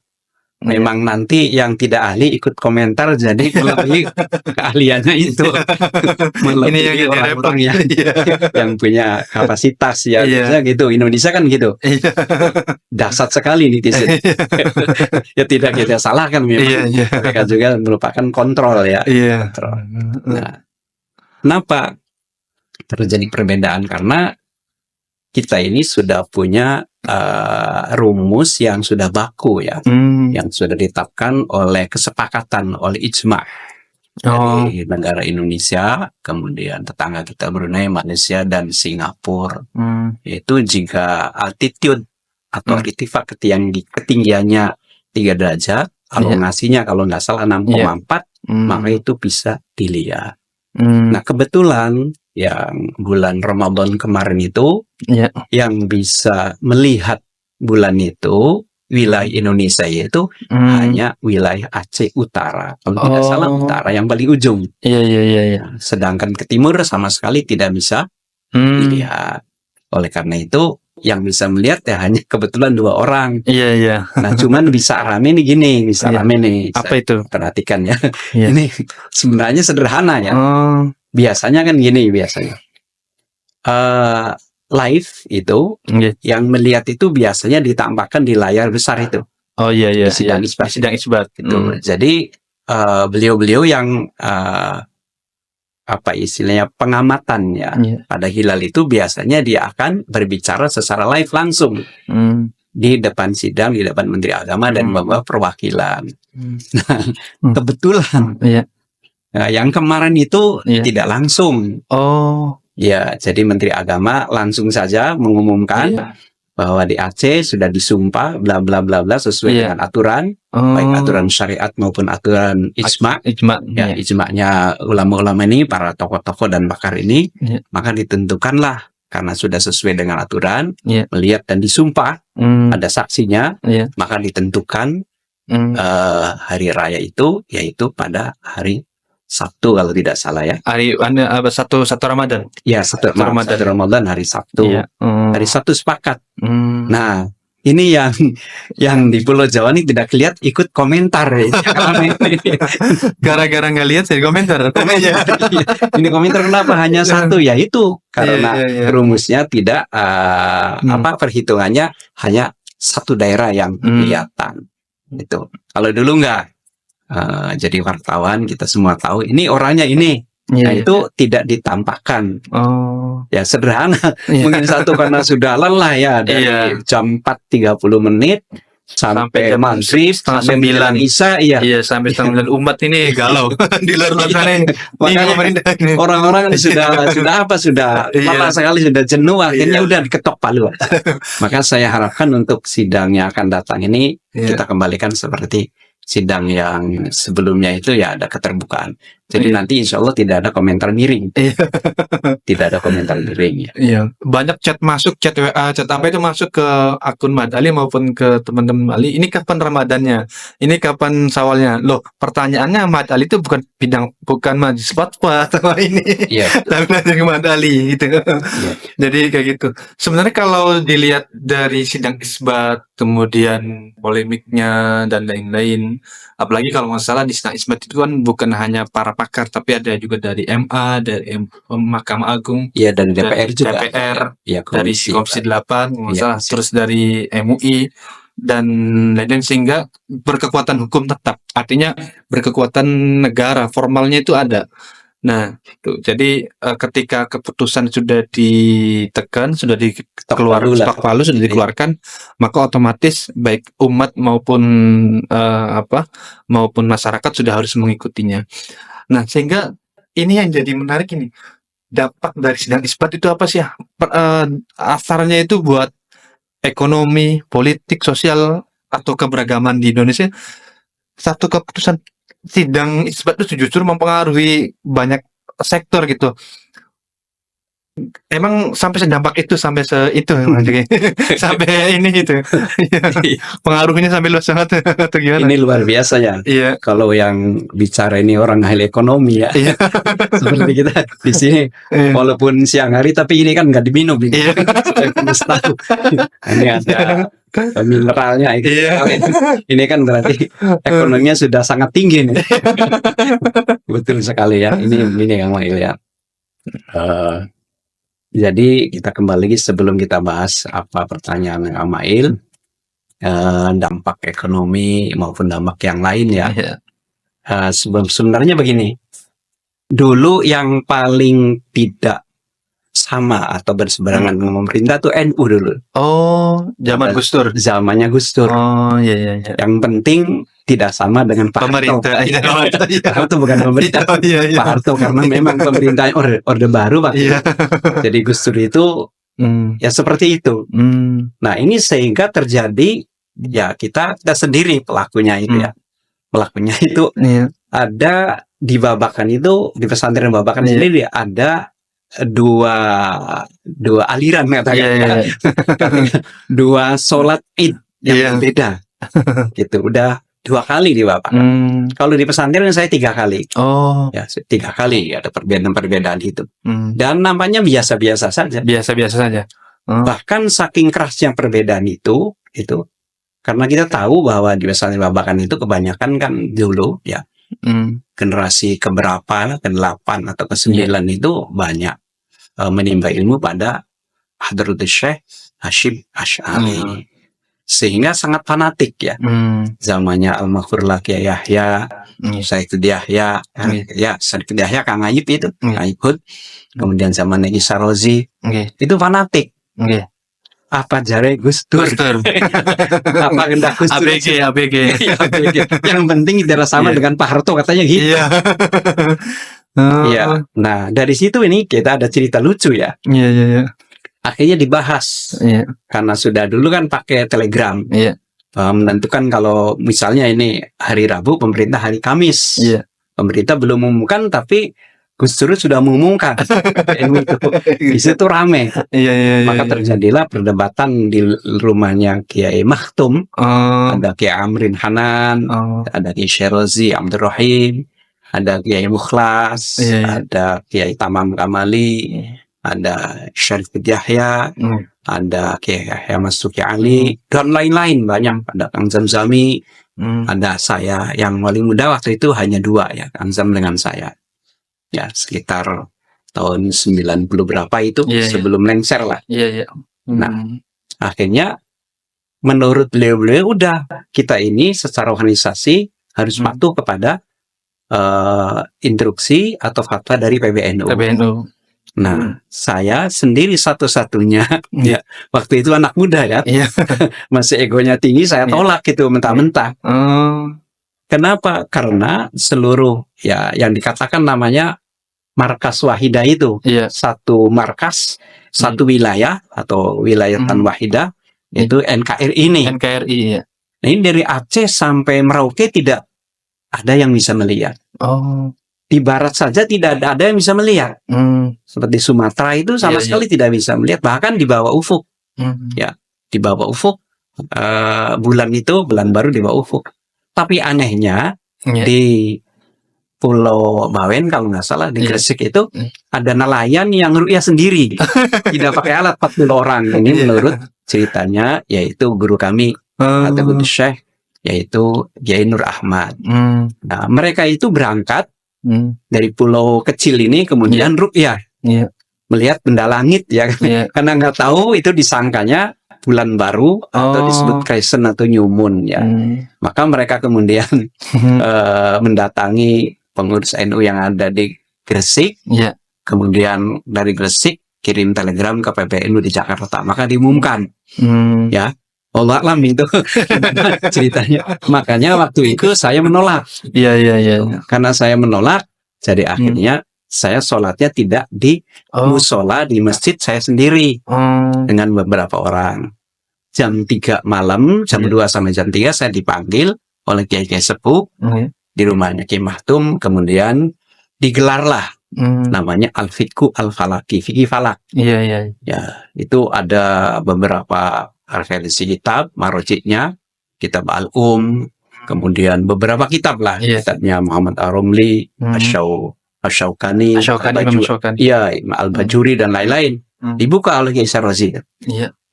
Speaker 2: Memang nanti yang tidak ahli ikut komentar jadi melebihi keahliannya itu.
Speaker 1: Ini yang
Speaker 2: Melebihi
Speaker 1: jadi
Speaker 2: orang-orang
Speaker 1: repot.
Speaker 2: yang
Speaker 1: Iya.
Speaker 2: yang punya kapasitas ya.
Speaker 1: Iya.
Speaker 2: Biasanya gitu. Indonesia kan gitu.
Speaker 1: Iya.
Speaker 2: Dahsyat sekali netizen. Ya tidak kita salahkan memang.
Speaker 1: Iya, iya.
Speaker 2: Mereka juga merupakan kontrol ya.
Speaker 1: Iya.
Speaker 2: Kontrol. Nah, kenapa terjadi perbedaan? Karena kita ini sudah punya rumus yang sudah baku ya, yang sudah ditetapkan oleh kesepakatan oleh ijma dari negara Indonesia, kemudian tetangga kita Brunei, Malaysia, dan Singapura. Yaitu jika altitude atau irtifak ketinggiannya 3 derajat, alongasinya kalau nggak salah 6,4, maka itu bisa dilihat. Nah, kebetulan yang bulan Ramadan kemarin itu, yang bisa melihat bulan itu, wilayah Indonesia itu hanya wilayah Aceh Utara. Kalau tidak salah utara yang paling ujung.
Speaker 1: Iya.
Speaker 2: Sedangkan ke timur sama sekali tidak bisa dilihat. Oleh karena itu, yang bisa melihat ya hanya kebetulan 2 orang.
Speaker 1: Iya.
Speaker 2: Nah, cuman bisa rame nih gini, bisa rame nih.
Speaker 1: Apa itu?
Speaker 2: Perhatikan ya. Ini sebenarnya sederhana ya. Biasanya kan gini biasanya. Live itu yang melihat itu biasanya ditampakkan di layar besar itu.
Speaker 1: Iya.
Speaker 2: Di sidang isbat. Gitu. Jadi beliau-beliau yang apa istilahnya pengamatan ya pada hilal itu biasanya dia akan berbicara secara live langsung di depan sidang, di depan Menteri Agama dan membawa perwakilan. Nah, kebetulan yang kemarin itu tidak langsung. Ya, jadi Menteri Agama langsung saja mengumumkan bahwa di Aceh sudah disumpah bla bla bla bla sesuai dengan aturan, baik aturan syariat maupun aturan ijma. Ya, ijma'nya ulama-ulama ini, para tokoh-tokoh dan pakar ini, maka ditentukanlah karena sudah sesuai dengan aturan, melihat dan disumpah, ada saksinya, maka ditentukan hari raya itu yaitu pada hari Sabtu kalau tidak salah ya.
Speaker 1: Hari satu Ramadan.
Speaker 2: Ya, satu Ramadan hari Sabtu. Hari Sabtu sepakat. Nah, ini yang di Pulau Jawa ini tidak lihat ikut komentar ya.
Speaker 1: Gara-gara nggak lihat saya komentar.
Speaker 2: Ini komentar kenapa hanya satu ya itu karena rumusnya tidak perhitungannya hanya satu daerah yang kelihatan. Itu. Kalau dulu enggak. Jadi wartawan kita semua tahu ini orangnya ini. Nah, itu tidak ditampakkan. Ya sederhana. Mungkin satu karena sudah lelah ya dari jam 4.30 menit sampai maghrib sampai 9 Isya
Speaker 1: sampai setengah umat ini galau di luar sana.
Speaker 2: Orang-orang sudah lelah sekali, sudah jenuh, akhirnya udah diketok palu. Maka saya harapkan untuk sidang yang akan datang ini kita kembalikan seperti sidang yang sebelumnya itu ya ada keterbukaan. Jadi nanti insya Allah tidak ada komentar miring. Tidak ada komentar miring ya.
Speaker 1: Banyak chat masuk, chat WA, chat apa itu masuk ke akun Mad Ali maupun ke teman-teman Ali. Ini kapan Ramadannya? Ini kapan Syawalnya? Loh, pertanyaannya Mad Ali itu bukan majlis fatwa sama ini. Tapi nanya ke Mad Ali gitu. Jadi kayak gitu. Sebenarnya kalau dilihat dari sidang isbat, kemudian polemiknya dan lain-lain, apalagi kalau nggak salah di sidang isbat itu kan bukan hanya para pakar, tapi ada juga dari MA, dari Mahkamah Agung,
Speaker 2: dari DPR juga,
Speaker 1: dari Komisi 8, terus dari MUI dan lain-lain, sehingga berkekuatan hukum tetap. Artinya berkekuatan negara, formalnya itu ada. Nah, jadi ketika keputusan sudah ditekan, sudah dikeluarkan, sudah dikeluarkan, maka otomatis baik umat maupun maupun masyarakat sudah harus mengikutinya. Nah, sehingga ini yang jadi menarik ini. Dampak dari sidang isbat itu apa sih? Asarnya itu buat ekonomi, politik, sosial, atau keberagaman di Indonesia. Satu keputusan sidang isbat itu justru mempengaruhi banyak sektor gitu. Emang sampai sedampak itu, sampai itu sampai ini gitu. Pengaruhnya sampai luas banget atau gimana?
Speaker 2: Ini luar biasa ya. Kalau yang bicara ini orang ahli ekonomi ya. Seperti kita di sini walaupun siang hari tapi ini kan nggak diminum. Ini ada mineralnya itu.
Speaker 1: Iya.
Speaker 2: Ini kan berarti ekonominya sudah sangat tinggi nih. Betul sekali ya. Ini yang Mail ya. Eh, jadi kita kembali lagi sebelum kita bahas apa pertanyaan yang Mail, dampak ekonomi maupun dampak yang lain ya.
Speaker 1: Iya.
Speaker 2: Sebenarnya begini. Dulu yang paling tidak sama atau berseberangan dengan pemerintah tuh NU dulu.
Speaker 1: Oh, zaman Gus Dur.
Speaker 2: Zamannya Gus Dur.
Speaker 1: Oh, iya iya iya.
Speaker 2: Yang penting tidak sama dengan Pak Harto.
Speaker 1: Pemerintah. Iya.
Speaker 2: Pak Harto bukan pemerintah.
Speaker 1: Iya iya.
Speaker 2: Pak Harto karena memang pemerintahnya orde baru Pak.
Speaker 1: Iya.
Speaker 2: Jadi Gus Dur itu ya seperti itu. Nah ini sehingga terjadi ya kita sendiri pelakunya itu ya. Pelakunya itu
Speaker 1: Iya.
Speaker 2: ada di Babakan itu, di pesantren Babakan
Speaker 1: Iya.
Speaker 2: sendiri ada dua aliran katakan
Speaker 1: Iya iya.
Speaker 2: dua sholat Id yang
Speaker 1: Iya.
Speaker 2: berbeda gitu. Udah 2 kali di Babakan. Kalau di pesantren saya 3 kali.
Speaker 1: Oh.
Speaker 2: Ya 3 kali ada perbedaan itu.
Speaker 1: Hmm.
Speaker 2: Dan nampaknya biasa-biasa saja.
Speaker 1: Biasa-biasa saja.
Speaker 2: Bahkan saking kerasnya perbedaan itu karena kita tahu bahwa di pesantren Babakan itu kebanyakan kan dulu ya generasi keberapa, ke-8 atau ke-9 itu banyak menimba ilmu pada Hadratus Syekh Hasyim Asy'ari. Sehingga sangat fanatik ya. Zamannya Al-Maghfurlah Kiai Yahya, Sayyid Yahya, ya Sayyid Yahya Kang Ayib itu, Ayib Hud. Kemudian zamannya Isa Rozi, itu fanatik. Apa jare Gus Dur? Apa kendak Gus Dur?
Speaker 1: ABG.
Speaker 2: Yang penting tidak sama dengan Pak Harto katanya gitu.
Speaker 1: Iya.
Speaker 2: Iya. Nah dari situ ini kita ada cerita lucu ya.
Speaker 1: Iya.
Speaker 2: Akhirnya dibahas.
Speaker 1: Iya.
Speaker 2: Karena sudah dulu kan pakai Telegram.
Speaker 1: Iya.
Speaker 2: Menentukan kalau misalnya ini hari Rabu, pemerintah hari Kamis.
Speaker 1: Iya.
Speaker 2: Pemerintah belum mengumumkan tapi Gus Dur sudah mengumumkan. Di situ rame.
Speaker 1: Iya.
Speaker 2: Maka terjadilah perdebatan di rumahnya Kiai Makhtum. Ada Kiai Amrin Hanan, ada Kiai Syerozi Abdul Rahim, ada Kiai Mukhlas, ada Kiai Tamam Kamali, ada Syarif Yahya, ada Kiai Yahya Masuki Ali, dan lain-lain banyak. Ada Kang Zamzami, ada saya yang wali muda waktu itu hanya 2 ya, Kang Zam dengan saya. Ya sekitar tahun 90 berapa itu sebelum lengser lah.
Speaker 1: Iya.
Speaker 2: Nah akhirnya menurut beliau udah kita ini secara organisasi harus patuh kepada instruksi atau fatwa dari PBNU. Nah saya sendiri satu-satunya ya waktu itu anak muda ya, masih egonya tinggi, saya tolak gitu mentah-mentah. Kenapa? Karena seluruh ya yang dikatakan namanya markas wahidah itu, satu markas, satu wilayah atau wilayatan wahidah itu NKRI ini.
Speaker 1: NKRI ya.
Speaker 2: Nah ini dari Aceh sampai Merauke tidak ada yang bisa melihat. Di barat saja tidak ada yang bisa melihat. Seperti Sumatera itu sama sekali tidak bisa melihat, bahkan di bawah ufuk. Ya, di bawah ufuk. Bulan baru di bawah ufuk. Tapi anehnya di Pulau Bawen kalau nggak salah di Gresik itu ada nelayan yang ru'yah sendiri, tidak pakai alat 40 orang. Ini menurut ceritanya yaitu guru kami atau Syekh yaitu Kiai Nur Ahmad. Nah mereka itu berangkat dari pulau kecil ini kemudian ru'yah melihat benda langit ya, karena nggak tahu itu disangkanya bulan baru atau disebut crescent atau new moon ya. Maka mereka kemudian mendatangi pengurus NU yang ada di Gresik, kemudian dari Gresik kirim telegram ke PBNU di Jakarta, maka diumumkan, ya, Allah alam itu ceritanya. Makanya waktu itu saya menolak, karena saya menolak, jadi akhirnya saya sholatnya tidak di musola di masjid saya sendiri dengan beberapa orang. Jam 3 malam, jam 2 sampai jam 3 saya dipanggil oleh kiai-kiai sepuh di rumahnya Kiai Makhtum, kemudian digelarlah namanya Al-Fiqhu Al-Falaki, Fikih Falak. Ya, itu ada beberapa referensi kitab, marojiknya, kitab Al-Um, kemudian beberapa kitab lah, kitabnya Muhammad Ar-Romli, Asy-Syaukani, Al-Bajuri dan lain-lain. Dibuka oleh Kiai Syarozi.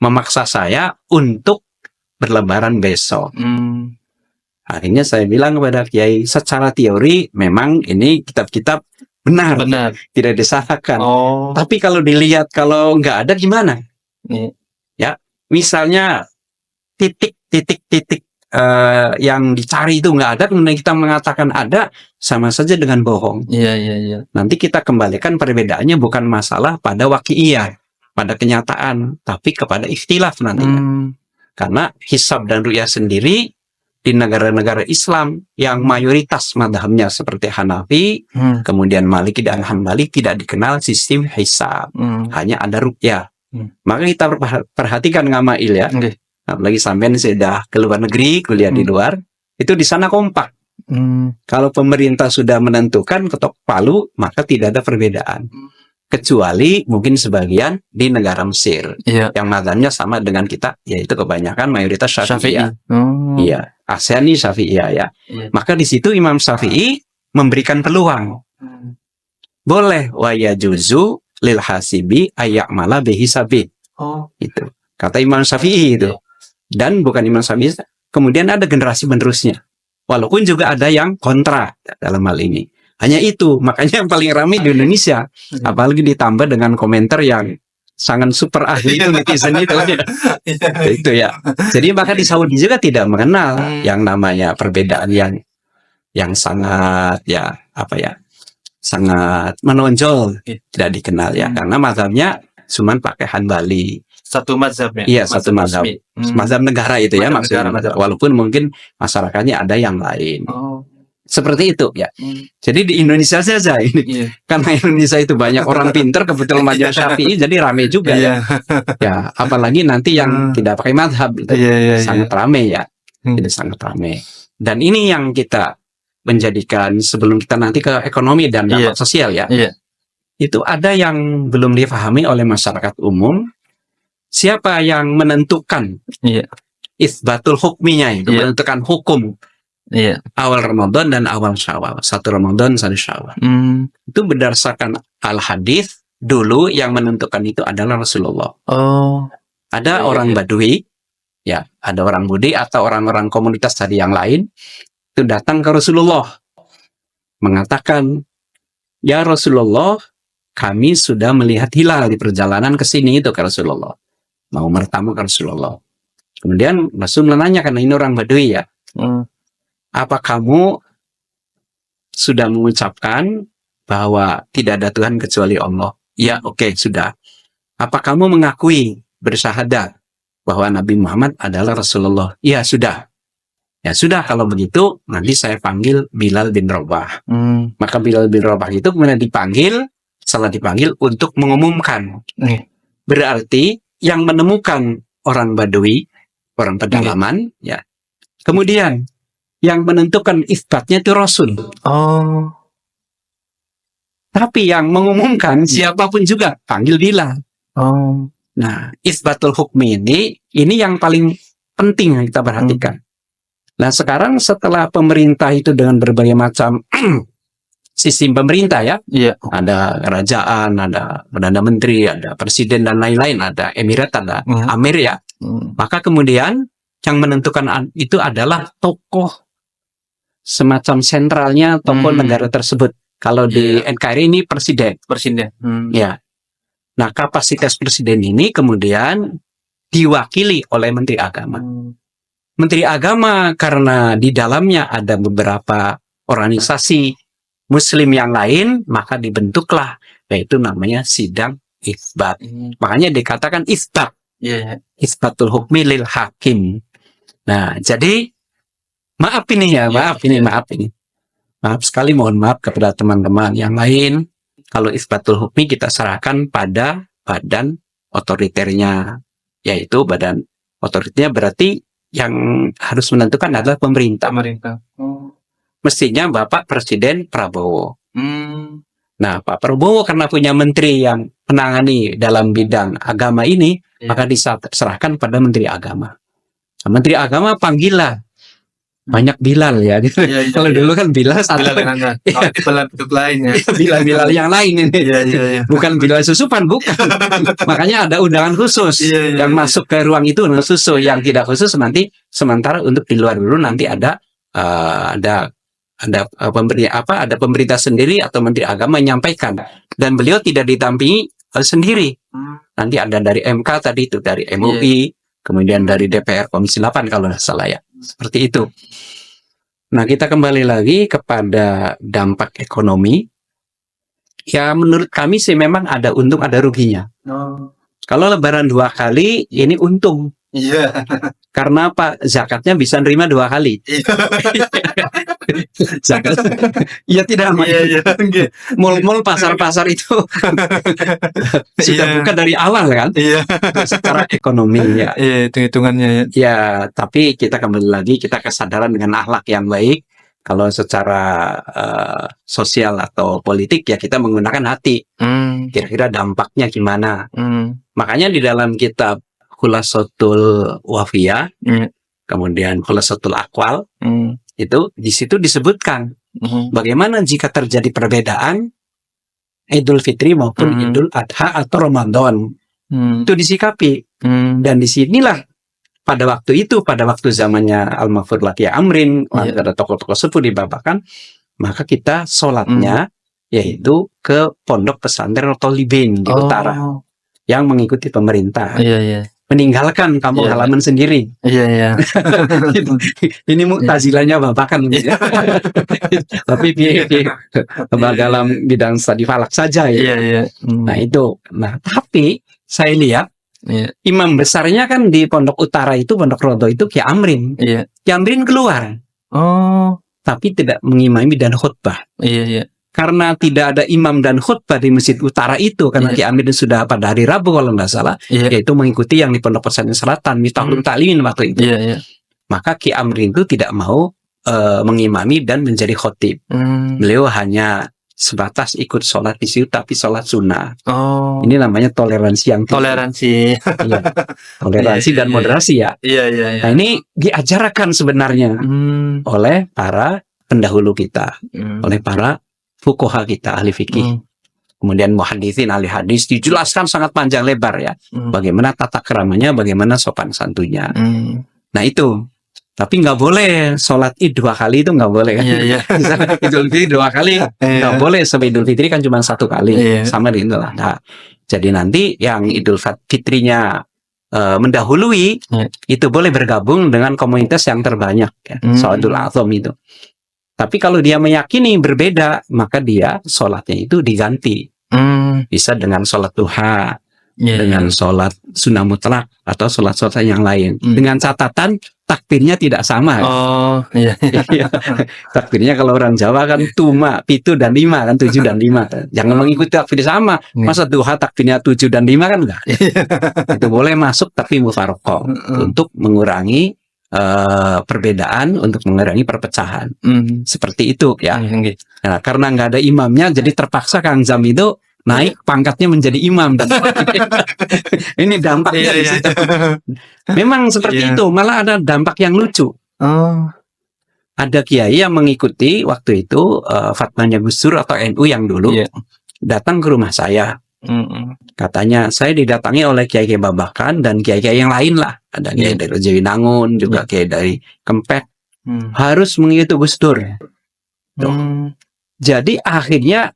Speaker 2: Memaksa saya untuk berlebaran besok.
Speaker 1: Hmm.
Speaker 2: Akhirnya saya bilang kepada Kiai, secara teori memang ini kitab-kitab benar,
Speaker 1: Benar.
Speaker 2: tidak disalahkan.
Speaker 1: Oh.
Speaker 2: Tapi kalau dilihat kalau nggak ada gimana?
Speaker 1: Iya.
Speaker 2: Ya, misalnya titik-titik yang dicari itu nggak ada, kemudian kita mengatakan ada, sama saja dengan bohong.
Speaker 1: Iya, iya, iya.
Speaker 2: Nanti kita kembalikan perbedaannya bukan masalah pada waqi'iyah, pada kenyataan, tapi kepada ikhtilaf nantinya. Karena hisab dan ru'yah sendiri di negara-negara Islam yang mayoritas madhabnya seperti Hanafi, kemudian Maliki dan Hambali tidak dikenal sistem hisab, hanya ada ru'yah. Maka kita perhatikan ngamail ya.
Speaker 1: Okay.
Speaker 2: Apalagi sampean sudah ke luar negeri, kuliah di luar, itu di sana kompak. Kalau pemerintah sudah menentukan ketok palu, maka tidak ada perbedaan. Kecuali mungkin sebagian di negara Mesir, yang mazhabnya sama dengan kita, yaitu kebanyakan mayoritas Syafi'iyah. Iya, ASEAN ini Syafi'iyah ya. Maka di situ Imam Syafi'i memberikan peluang. Boleh wa yajuzu lil hasibi ayya'mala bihisabi. Itu kata Imam Syafi'i itu. Dan bukan Imam Syafi'i, kemudian ada generasi penerusnya. Walaupun juga ada yang kontra dalam hal ini. Hanya itu, makanya yang paling ramai di Indonesia. Apalagi ditambah dengan komentar yang sangat super ahli itu netizen itu. Itu ya. Jadi maka di Saudi juga tidak mengenal yang namanya perbedaan yang sangat ya apa ya, sangat menonjol, tidak dikenal ya. Karena mazhabnya cuman pakai Hanbali.
Speaker 1: Satu mazhabnya.
Speaker 2: Iya, satu mazhab. Mazhab negara itu ya maksudnya. Walaupun mungkin masyarakatnya ada yang lain. Seperti itu ya. Jadi di Indonesia saja ini. Karena Indonesia itu banyak orang pinter, kebetulan mazhab Syafi'i, jadi ramai juga ya. Ya, apalagi nanti yang tidak pakai mazhab itu sangat ramai ya. Itu sangat ramai. Dan ini yang kita menjadikan sebelum kita nanti ke ekonomi dan dampak sosial ya. Itu ada yang belum dipahami oleh masyarakat umum. Siapa yang menentukan isbatul hukminya itu, menentukan hukum awal Ramadan dan awal Syawal, 1 Ramadan 1 Syawal. Itu berdasarkan al-hadis. Dulu yang menentukan itu adalah Rasulullah. Ada orang Badui, ya, ada orang Budi atau orang-orang komunitas tadi yang lain itu datang ke Rasulullah mengatakan, ya Rasulullah, kami sudah melihat hilal di perjalanan ke sini itu ke Rasulullah. Mau bertamu ke Rasulullah. Kemudian Rasul menanya, karena ini orang Badui ya, apa kamu sudah mengucapkan bahwa tidak ada Tuhan kecuali Allah? Ya, oke, sudah. Apa kamu mengakui bersyahadat bahwa Nabi Muhammad adalah Rasulullah? Ya, sudah. Ya, sudah, kalau begitu nanti saya panggil Bilal bin Rabah. Maka Bilal bin Rabah itu kemudian dipanggil, setelah dipanggil untuk mengumumkan. Berarti yang menemukan orang Badui, orang pedalaman, ya. Kemudian yang menentukan isbatnya itu Rasul. Tapi yang mengumumkan siapapun juga panggil Bilal. Nah, isbatul hukmi ini yang paling penting yang kita perhatikan. Nah, sekarang setelah pemerintah itu dengan berbagai macam sistem pemerintah ya, ada kerajaan, ada perdana menteri, ada presiden dan lain-lain, ada emirat, ada amir ya. Maka kemudian yang menentukan itu adalah tokoh semacam sentralnya tokoh negara tersebut. Kalau di NKRI ini presiden. Ya. Nah, kapasitas presiden ini kemudian diwakili oleh Menteri Agama. Menteri Agama karena di dalamnya ada beberapa organisasi Muslim yang lain, maka dibentuklah, yaitu namanya sidang isbat. Makanya dikatakan isbat. Isbatul hukmi lil hakim. Nah, jadi maaf ini ya, maaf ini. Maaf sekali, mohon maaf kepada teman-teman yang lain. Kalau isbatul hukmi kita serahkan pada badan otoriternya, yaitu badan otoriternya berarti yang harus menentukan adalah pemerintah. Mestinya Bapak Presiden Prabowo. Nah, Pak Prabowo karena punya menteri yang menangani dalam bidang agama ini, maka diserahkan pada Menteri Agama. Nah, Menteri Agama panggillah banyak Bilal ya.
Speaker 1: Iya, iya,
Speaker 2: Kalau
Speaker 1: iya.
Speaker 2: dulu kan Bilal satu,
Speaker 1: Bilal dengan Bilal bentuk lainnya.
Speaker 2: Bilal yang lain ini.
Speaker 1: Iya, iya, iya.
Speaker 2: Bukan Bilal susupan, bukan. Makanya ada undangan khusus
Speaker 1: Iya, iya,
Speaker 2: yang
Speaker 1: iya.
Speaker 2: masuk ke ruang itu khusus, yang tidak khusus nanti sementara untuk di luar dulu nanti ada ada pemerintah sendiri atau Menteri Agama menyampaikan, dan beliau tidak ditampingi sendiri. Nanti ada dari MK tadi itu, dari MUI, kemudian dari DPR Komisi 8 kalau tidak salah ya. Seperti itu. Nah, kita kembali lagi kepada dampak ekonomi. Ya, menurut kami sih memang ada untung ada ruginya.
Speaker 1: Oh.
Speaker 2: Kalau lebaran 2 kali, ini untung.
Speaker 1: Iya.
Speaker 2: Karena apa? Zakatnya bisa nerima 2 kali. Zakat. Ya tidak,
Speaker 1: Iya, iya.
Speaker 2: Mall-mall, pasar-pasar itu sudah
Speaker 1: Iya.
Speaker 2: buka dari awal kan?
Speaker 1: Iya.
Speaker 2: Secara ekonomi ya.
Speaker 1: Iya, hitung-hitungannya ya.
Speaker 2: Ya, tapi kita kembali lagi, kita kesadaran dengan akhlak yang baik. Kalau secara sosial atau politik ya kita menggunakan hati. Kira-kira dampaknya gimana? Makanya di dalam kitab Khulasatul Wafiyah, kemudian Khulasatul Aqwal, itu di situ disebutkan bagaimana jika terjadi perbedaan Idul Fitri maupun Idul Adha atau Ramadan. Itu disikapi. Dan disinilah pada waktu itu, pada waktu zamannya Al-Mahfudh Laki Amrin, ada tokoh-tokoh sepuh dibabakan, maka kita sholatnya yaitu ke pondok pesantren Tolibin di utara yang mengikuti pemerintah. Meninggalkan kampung halaman sendiri.
Speaker 1: Iya.
Speaker 2: Ini mu'tazilahnya babakan. Tapi dalam bidang studi falak saja ya.
Speaker 1: Iya.
Speaker 2: Nah itu. Nah tapi saya lihat imam besarnya kan di pondok utara itu, pondok Rodo itu Ki Amrin. Ki Amrin keluar. Tapi tidak mengimami dan khutbah.
Speaker 1: Iya.
Speaker 2: Karena tidak ada imam dan khutbah di masjid utara itu, karena Ki Amrin sudah pada hari Rabu kalau nggak salah, yaitu mengikuti yang di pondok pesantren selatan Miftahul Ta'limin waktu itu. Maka Ki Amrin itu tidak mau mengimami dan menjadi khotib. Beliau hanya sebatas ikut sholat di situ, tapi sholat sunnah. Ini namanya toleransi yang tinggi. Toleransi dan moderasi ya. Nah ini diajarkan sebenarnya oleh para pendahulu kita, oleh para fuqaha kita, ahli fikih. Kemudian muhaditsin, ahli hadis, dijelaskan sangat panjang lebar ya. Bagaimana tata keramanya, bagaimana sopan santunya. Nah itu. Tapi nggak boleh sholat id 2 kali, itu nggak boleh kan? Idul Fitri 2 kali nggak boleh. Sampai Idul Fitri kan cuma 1 kali, sama di itulah. Nah, jadi nanti yang Idul Fitrinya mendahului itu boleh bergabung dengan komunitas yang terbanyak ya, Salatul Azam itu. Tapi kalau dia meyakini berbeda, maka dia sholatnya itu diganti. Bisa dengan sholat duha, dengan sholat sunnah mutlak, atau sholat-sholat yang lain. Dengan catatan takbirnya tidak sama. Takbirnya kalau orang Jawa kan tuma, pitu dan 5 kan, 7 dan 5. Jangan mengikuti takbir sama. Masa duha takbirnya 7 dan 5 kan enggak. Itu boleh masuk tapi mufaraqah untuk mengurangi perbedaan, untuk mengurangi perpecahan. Seperti itu ya. Nah, karena nggak ada imamnya, jadi terpaksa Kang Zam itu naik pangkatnya menjadi imam. Dan ini dampaknya di situ. Memang seperti itu. Malah ada dampak yang lucu. Ada kiai yang mengikuti waktu itu fatwanya Gus Dur atau NU yang dulu datang ke rumah saya. Katanya saya didatangi oleh kiai-kiai Babakan dan kiai-kiai yang lain lah. Ada kiai dari Jawinangun, juga kiai dari Kempek. Harus mengikuti Gus Dur. Jadi akhirnya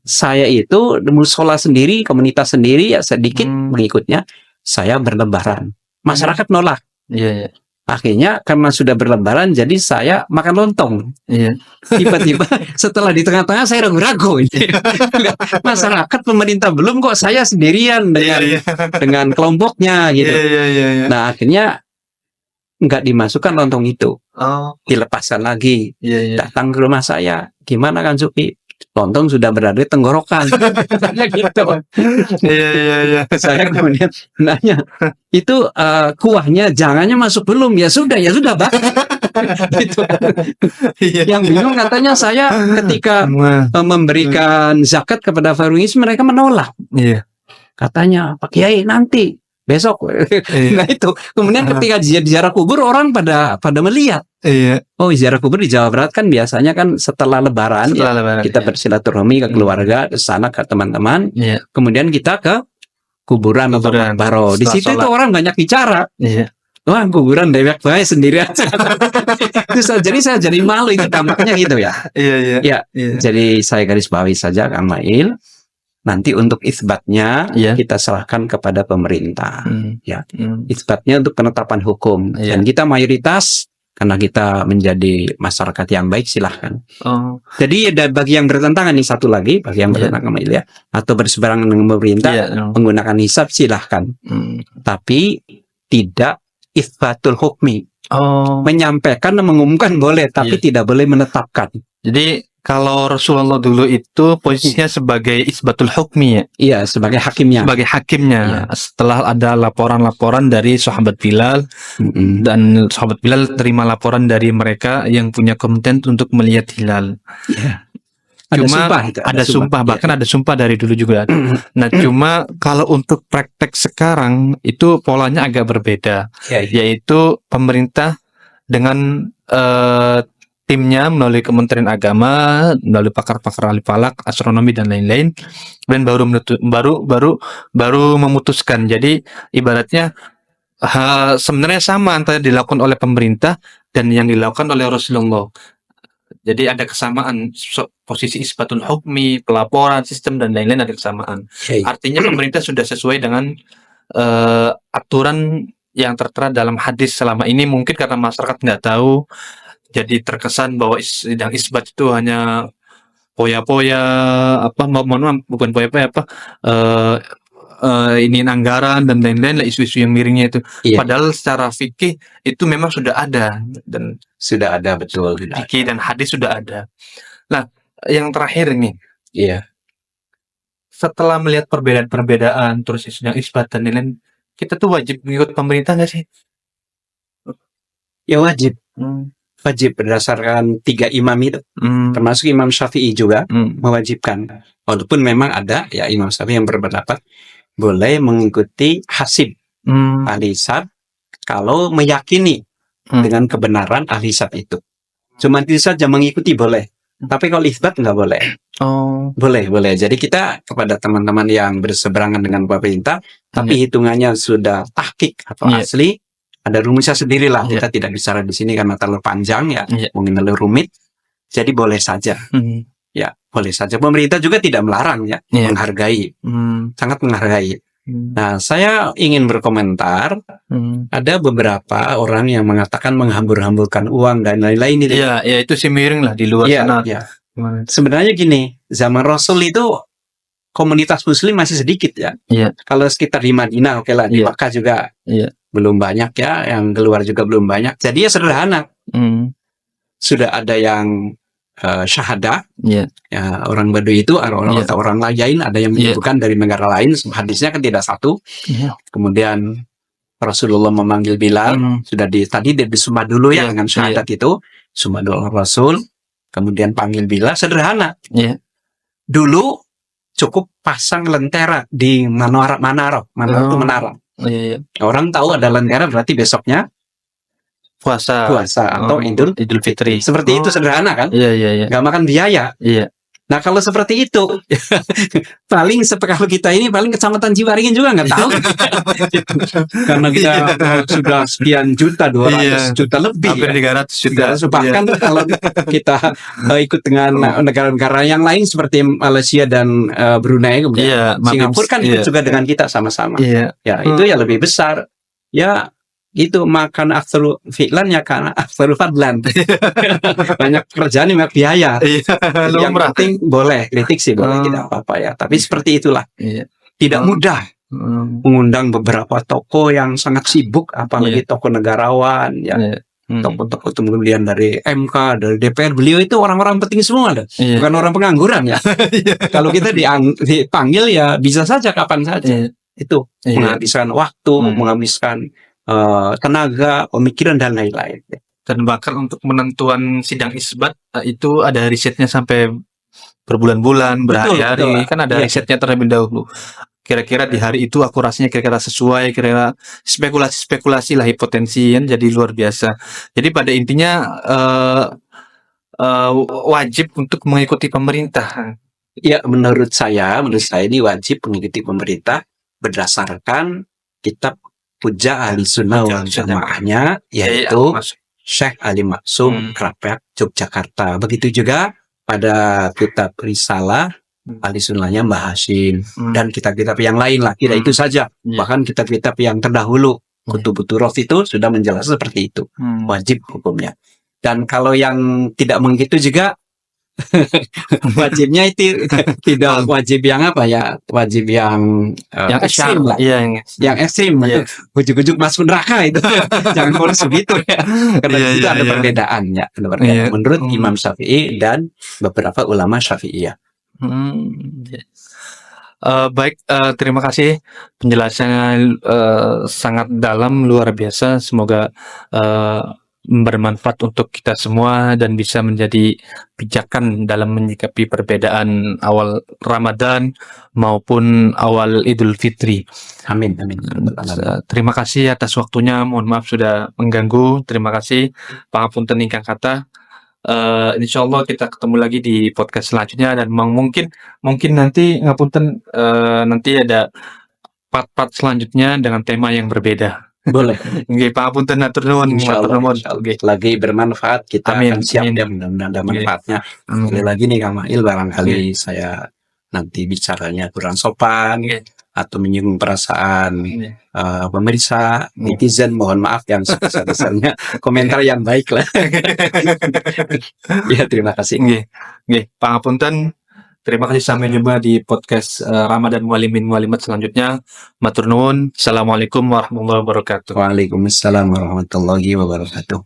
Speaker 2: saya itu musola sendiri, komunitas sendiri ya sedikit mengikutnya. Saya berlebaran. Masyarakat nolak. Akhirnya karena sudah berlebaran, jadi saya makan lontong. Tiba-tiba setelah di tengah-tengah saya ragu-ragu. Masyarakat, pemerintah belum, kok saya sendirian dengan kelompoknya gitu. Nah akhirnya nggak dimasukkan lontong itu, dilepaskan lagi. Datang ke rumah saya, gimana Kang Zuki? Lontong sudah berada di tenggorokan. Katanya gitu. Saya kemudian nanya, itu kuahnya jangannya masuk belum? Ya sudah Bang. Gitu. Yang bingung katanya saya ketika memberikan zakat kepada Faruis, mereka menolak. Katanya Pak Kiai nanti besok. Nah itu kemudian ketika ziarah kubur orang pada melihat.
Speaker 1: Iya.
Speaker 2: Oh, ziarah kubur di Jawa Barat kan biasanya kan setelah Lebaran ya,
Speaker 1: Setelah Lebaran.
Speaker 2: kita
Speaker 1: Iya.
Speaker 2: bersilaturahmi ke keluarga, ke sana ke teman-teman,
Speaker 1: Iya.
Speaker 2: kemudian kita ke kuburan atau
Speaker 1: Kuburan.
Speaker 2: makbaro. Di
Speaker 1: Setelah
Speaker 2: situ itu
Speaker 1: sholat.
Speaker 2: orang banyak bicara.
Speaker 1: Iya.
Speaker 2: Wah, kuburan dewek bae sendiri aja. Jadi saya jadi malu itu dampaknya gitu ya.
Speaker 1: Iya, iya.
Speaker 2: Ya,
Speaker 1: Iya.
Speaker 2: jadi saya garis bawahi saja Kang Mail. Nanti untuk isbatnya
Speaker 1: Iya.
Speaker 2: kita serahkan kepada pemerintah. Ya.
Speaker 1: Hmm.
Speaker 2: Isbatnya untuk penetapan hukum.
Speaker 1: Iya.
Speaker 2: Dan kita mayoritas karena kita menjadi masyarakat yang baik, silahkan.
Speaker 1: Oh.
Speaker 2: Jadi ada bagi yang bertentangan nih satu lagi, bagi yang
Speaker 1: Iya.
Speaker 2: bertentangan ya, atau berseberangan dengan pemerintah,
Speaker 1: Iya.
Speaker 2: menggunakan hisab silahkan. Tapi tidak isbatul hukmi.
Speaker 1: Oh.
Speaker 2: Menyampaikan dan mengumumkan boleh, tapi
Speaker 1: Iya.
Speaker 2: tidak boleh menetapkan.
Speaker 1: Jadi kalau Rasulullah dulu itu posisinya sebagai isbatul hukmi ya,
Speaker 2: Iya, sebagai hakimnya.
Speaker 1: sebagai hakimnya.
Speaker 2: Iya.
Speaker 1: Setelah ada laporan-laporan dari sahabat Bilal,
Speaker 2: Mm-mm.
Speaker 1: dan sahabat Bilal terima laporan dari mereka yang punya kompeten untuk melihat hilal.
Speaker 2: Iya. Ada
Speaker 1: Cuma
Speaker 2: sumpah itu,
Speaker 1: ada sumpah,
Speaker 2: Iya.
Speaker 1: bahkan ada sumpah dari dulu juga. Nah, cuma kalau untuk praktek sekarang itu polanya agak berbeda,
Speaker 2: Iya, iya.
Speaker 1: yaitu pemerintah dengan timnya melalui Kementerian Agama, melalui pakar-pakar ahli falak, astronomi dan lain-lain, dan baru memutuskan. Jadi ibaratnya sebenarnya sama antara dilakukan oleh pemerintah dan yang dilakukan oleh Rasulullah. Jadi ada kesamaan posisi isbatul hukmi, pelaporan, sistem dan lain-lain ada kesamaan.
Speaker 2: Iya.
Speaker 1: Artinya pemerintah sudah sesuai dengan aturan yang tertera dalam hadis. Selama ini mungkin karena masyarakat nggak tahu, jadi terkesan bahwa sidang isbat itu hanya poya-poya, bukan poya-poya, ini anggaran dan lain-lain, isu-isu yang miringnya itu.
Speaker 2: Iya.
Speaker 1: Padahal secara fikih itu memang sudah ada, dan
Speaker 2: Sudah ada, betul.
Speaker 1: fikih dan hadis sudah ada. Nah, yang terakhir nih,
Speaker 2: Iya.
Speaker 1: setelah melihat perbedaan-perbedaan terus sidang isbat dan lain-lain, kita tuh wajib mengikut pemerintah nggak sih?
Speaker 2: Ya wajib. Wajib berdasarkan 3 imam itu, termasuk Imam Syafi'i juga mewajibkan. Walaupun memang ada ya Imam Syafi'i yang berpendapat boleh mengikuti hasib ahli hisab kalau meyakini dengan kebenaran ahli hisab itu. Cuma itu saja mengikuti boleh. Tapi kalau isbat nggak boleh.
Speaker 1: Oh.
Speaker 2: Boleh. Jadi kita kepada teman-teman yang berseberangan dengan pemerintah, tapi hitungannya sudah tahqiq atau asli, ada rumusnya sendirilah. Kita tidak bicara di sini karena terlalu panjang ya, mungkin terlalu rumit. Jadi boleh saja. Ya, boleh saja. Pemerintah juga tidak melarang ya, menghargai, sangat menghargai. Nah, saya ingin berkomentar. Ada beberapa orang yang mengatakan menghambur-hamburkan uang dan lain-lain itu.
Speaker 1: Iya, ya itu sih miring lah di luar sana.
Speaker 2: Iya. Sebenarnya gini, zaman Rasul itu komunitas Muslim masih sedikit ya.
Speaker 1: Iya.
Speaker 2: Kalau sekitar di Madinah, oke lah, di Makkah juga belum banyak ya, yang keluar juga belum banyak. Jadi ya sederhana. Sudah ada yang syahadah, ya orang Badui itu atau orang lain, ada yang menyebutkan dari negara lain, hadisnya kan tidak satu. Kemudian Rasulullah memanggil Bilal, tadi disumpah dulu ya dengan syahadat itu, sumpah dulu Rasul, kemudian panggil Bilal, sederhana. Dulu cukup pasang lentera di menara itu menara. Orang tahu ada lentera berarti besoknya puasa atau Idul
Speaker 1: Fitri.
Speaker 2: Seperti itu sederhana kan?
Speaker 1: Iya.
Speaker 2: Nggak makan biaya.
Speaker 1: Iya.
Speaker 2: Nah kalau seperti itu, paling kalau kita ini paling kecamatan Ciwaringin juga nggak tahu, karena kita sudah sekian juta, 200 juta lebih,
Speaker 1: hampir 300 juta.
Speaker 2: Bahkan kalau kita ikut dengan negara-negara yang lain seperti Malaysia dan Brunei, kemudian Singapura kan ikut juga dengan kita sama-sama. Ya itu ya lebih besar. Ya itu makan aksaru fi'lan ya karena aksaru fadlan. Banyak pekerjaan banyak biaya. Yang penting boleh kritik sih boleh, tidak apa-apa ya. Tapi seperti itulah. Tidak mudah mengundang beberapa tokoh yang sangat sibuk, apalagi tokoh negarawan ya. Tokoh-tokoh kemudian dari MK, dari DPR, beliau itu orang-orang penting semua ada. Bukan orang pengangguran ya. Kalau kita dipanggil ya bisa saja kapan saja. Itu menghabiskan waktu, menghabiskan tenaga, pemikiran dan lain-lain.
Speaker 1: Dan bahkan untuk menentuan sidang isbat itu ada risetnya sampai berbulan-bulan, berhari-hari, kan ada risetnya terlebih dahulu. kira-kira di hari itu akurasinya kira-kira sesuai, kira-kira spekulasi-spekulasi lah, hipotensi kan jadi luar biasa. Jadi pada intinya wajib untuk mengikuti pemerintah.
Speaker 2: Ya, menurut saya ini wajib mengikuti pemerintah berdasarkan kitab Puja Ahli Sunnah wal Jamaahnya, yaitu Syekh Ali Maksum Krapek Yogyakarta. Begitu juga pada kitab Risalah Ahli Sunnahnya Mbah Hashim dan kitab-kitab yang lain lah. Tidak itu saja, bahkan kitab-kitab yang terdahulu Kutubut Turaf itu sudah menjelaskan seperti itu, wajib hukumnya. Dan kalau yang tidak mengikuti juga wajibnya itu tidak wajib yang apa ya, wajib yang ekstrim lah, yang ekstrim, ujuk-ujuk masuk neraka itu. Jangan harus begitu ya, karena itu ada perbedaannya, menurut Imam Syafi'i dan beberapa ulama Syafi'iyah.
Speaker 1: Baik, terima kasih penjelasannya sangat dalam, luar biasa. Semoga bermanfaat untuk kita semua dan bisa menjadi pijakan dalam menyikapi perbedaan awal Ramadan maupun awal Idul Fitri.
Speaker 2: Amin.
Speaker 1: Terima kasih atas waktunya. Mohon maaf sudah mengganggu. Terima kasih. Pangapunten ingkang kathah. Insyaallah kita ketemu lagi di podcast selanjutnya, dan mungkin nanti ngapunten, nanti ada part-part selanjutnya dengan tema yang berbeda.
Speaker 2: Boleh.
Speaker 1: Nggih, pangapunten, matur nuwun.
Speaker 2: Lagi bermanfaat, kita akan siap ya, mudah-mudahan ada manfaatnya. Sekali lagi nih Kang Mail, barangkali saya nanti bicaranya kurang sopan atau menyinggung perasaan pemirsa, netizen, mohon maaf yang sebesar-besarnya. Komentar yang baik lah. Ya, terima kasih.
Speaker 1: Nggih, pangapunten. Terima kasih, sampai jumpa di podcast Ramadan Mualimin Mualimat selanjutnya. Matur nuwun. Assalamualaikum warahmatullahi wabarakatuh.
Speaker 2: Waalaikumsalam warahmatullahi wabarakatuh.